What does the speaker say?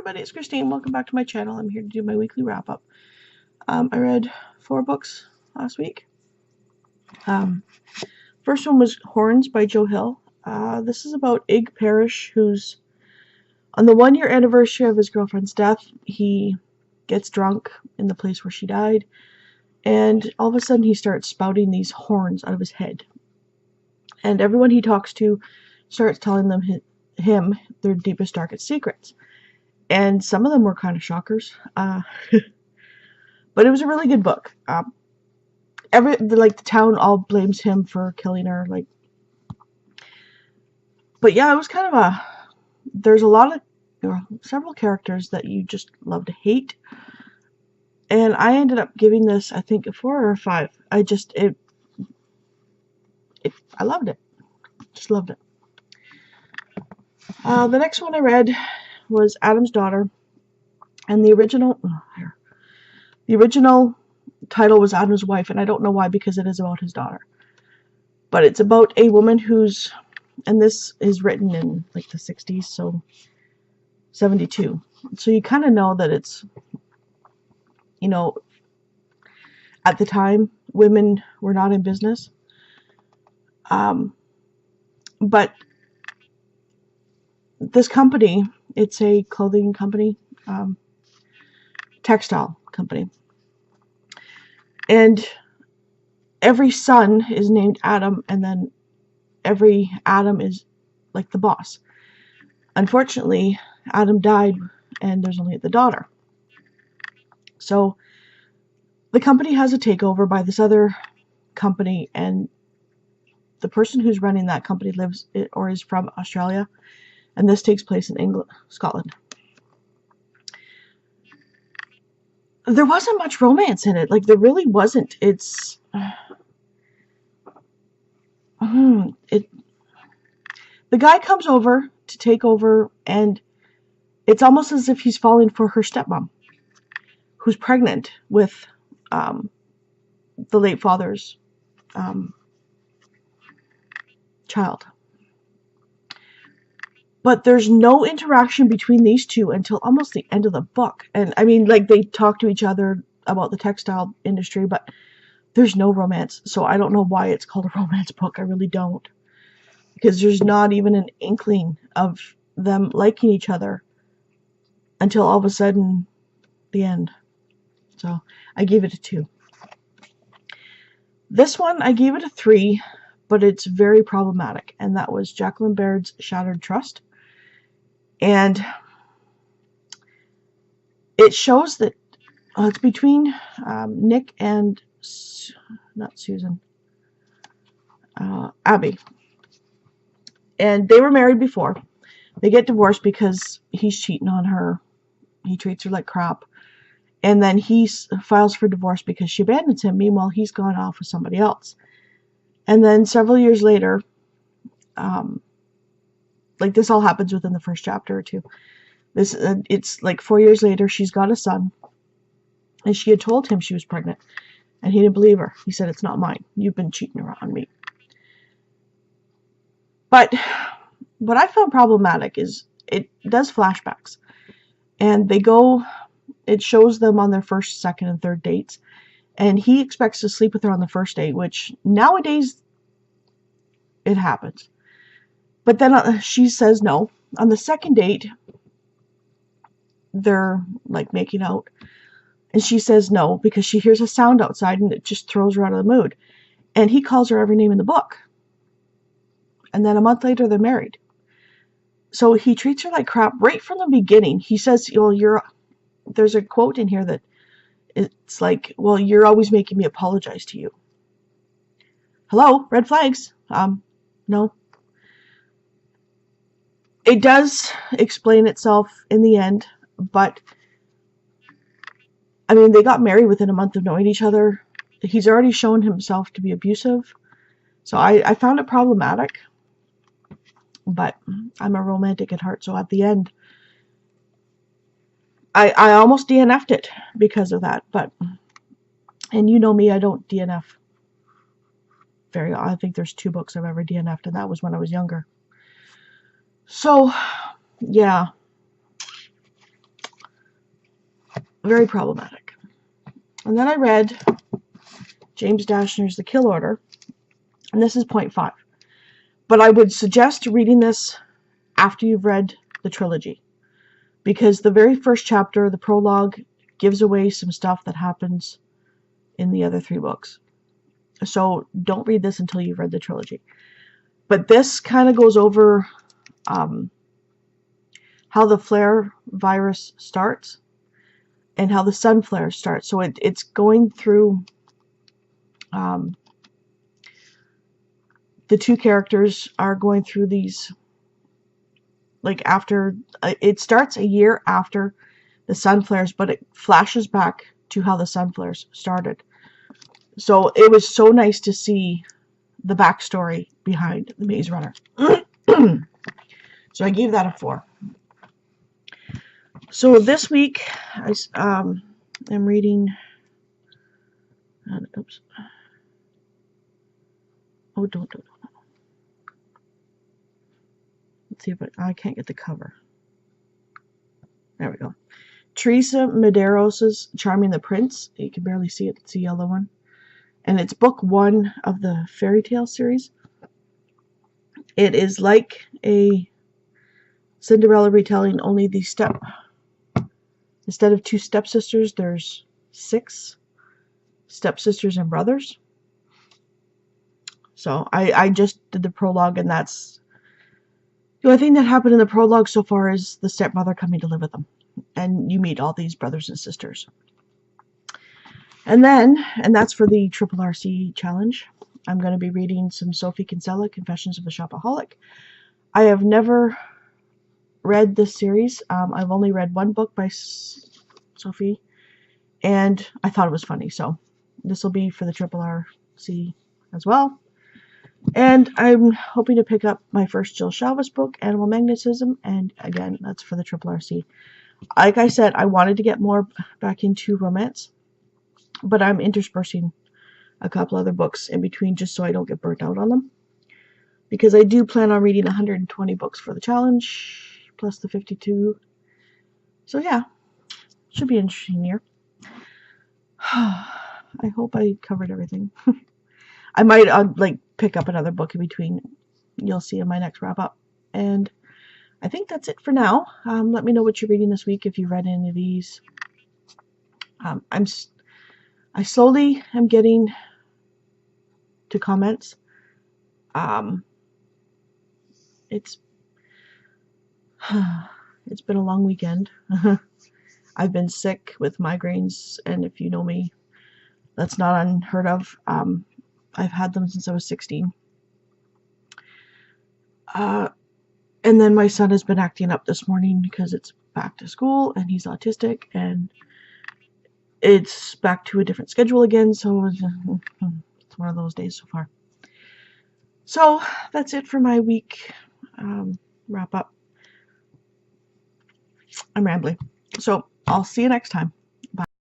everybody, it's Christine. Welcome back to my channel. I'm here to do my weekly wrap-up. I read 4 books last week. First one was Horns by Joe Hill. This is about Ig Parrish, who's on the 1-year anniversary of his girlfriend's death. He gets drunk in the place where she died, and all of a sudden he starts spouting these horns out of his head. And everyone he talks to starts telling them him their deepest, darkest secrets. And some of them were kind of shockers. But it was a really good book. The town all blames him for killing her. But yeah, it was kind of there's a lot of, several characters that you just love to hate. And I ended up giving this, I think, a 4 or a 5. I loved it. Just loved it. The next one I read was Adam's Daughter, and the original title was Adam's Wife, and I don't know why, because it is about his daughter. But it's about a woman who's, and this is written in the 60s, so 72. So you kind of know that it's, at the time, women were not in business. But this company, it's a clothing company, textile company. And every son is named Adam, and then every Adam is like the boss. Unfortunately, Adam died, and there's only the daughter. So the company has a takeover by this other company, and the person who's running that company lives or is from Australia, and this takes place in Scotland. There wasn't much romance in it. There really wasn't. It's the guy comes over to take over, and it's almost as if he's falling for her stepmom, who's pregnant with the late father's child. But there's no interaction between these two until almost the end of the book. And I mean, they talk to each other about the textile industry, but there's no romance. So I don't know why it's called a romance book. I really don't. Because there's not even an inkling of them liking each other until all of a sudden the end. So I gave it a 2. This one, I gave it a 3, but it's very problematic. And that was Jacqueline Baird's Shattering Trust. And it shows that it's between Nick and not Susan, Abby. And they were married before. They get divorced because he's cheating on her. He treats her like crap. And then he files for divorce because she abandons him. Meanwhile, he's gone off with somebody else. And then several years later, this all happens within the first chapter or 2. It's 4 years later, she's got a son, and she had told him she was pregnant, and he didn't believe her. He said, "It's not mine. You've been cheating on me." But what I found problematic is it does flashbacks, and it shows them on their first, second, and third dates, and he expects to sleep with her on the first date, which nowadays it happens. But then she says no. On the second date, they're making out, and she says no because she hears a sound outside, and it just throws her out of the mood. And he calls her every name in the book. And then a month later, they're married. So he treats her like crap right from the beginning. He says, there's a quote in here that it's well, you're always making me apologize to you. Hello? Red flags? No. It does explain itself in the end, but I mean, they got married within a month of knowing each other. He's already shown himself to be abusive. So I found it problematic, but I'm a romantic at heart, so at the end, I almost DNF'd it because of that. And you know me, I don't DNF I think there's 2 books I've ever DNF'd, and that was when I was younger. So, yeah. Very problematic. And then I read James Dashner's The Kill Order, and this is 0.5. But I would suggest reading this after you've read the trilogy, because the very first chapter, the prologue, gives away some stuff that happens in the other 3 books. So don't read this until you've read the trilogy. But this kind of goes over how the flare virus starts and how the sun flare starts. So it's going through the 2 characters are going through these, like, after it starts a year after the sun flares, but it flashes back to how the sun flares started. So it was so nice to see the backstory behind the Maze Runner. So I gave that a 4. So this week I am reading. Oops. Oh, don't. Let's see if I can't get the cover. There we go. Teresa Medeiros' Charming the Prince. You can barely see it. It's a yellow one. And it's book 1 of the fairy tale series. It is like a Cinderella retelling, only instead of 2 stepsisters, there's 6 stepsisters and brothers. So I just did the prologue, and that's the only thing that happened in the prologue so far is the stepmother coming to live with them. And you meet all these brothers and sisters. And that's for the Triple RC challenge. I'm going to be reading some Sophie Kinsella, Confessions of a Shopaholic. I have never read this series. I've only read 1 book by Sophie, and I thought it was funny. So this will be for the Triple RC as well. And I'm hoping to pick up my first Jill Shalvis book, Animal Magnetism, and again, that's for the Triple RC. Like I said, I wanted to get more back into romance, but I'm interspersing a couple other books in between just so I don't get burnt out on them. Because I do plan on reading 120 books for the challenge, plus the 52. So yeah, should be an interesting year. I hope I covered everything. I might pick up another book in between. You'll see in my next wrap up. And I think that's it for now. Let me know what you're reading this week if you read any of these. I slowly am getting to comments. It's been a long weekend. I've been sick with migraines, and if you know me, that's not unheard of. I've had them since I was 16. And then my son has been acting up this morning because it's back to school and he's autistic and it's back to a different schedule again. So it's one of those days so far. So that's it for my week wrap up. I'm rambling. So I'll see you next time.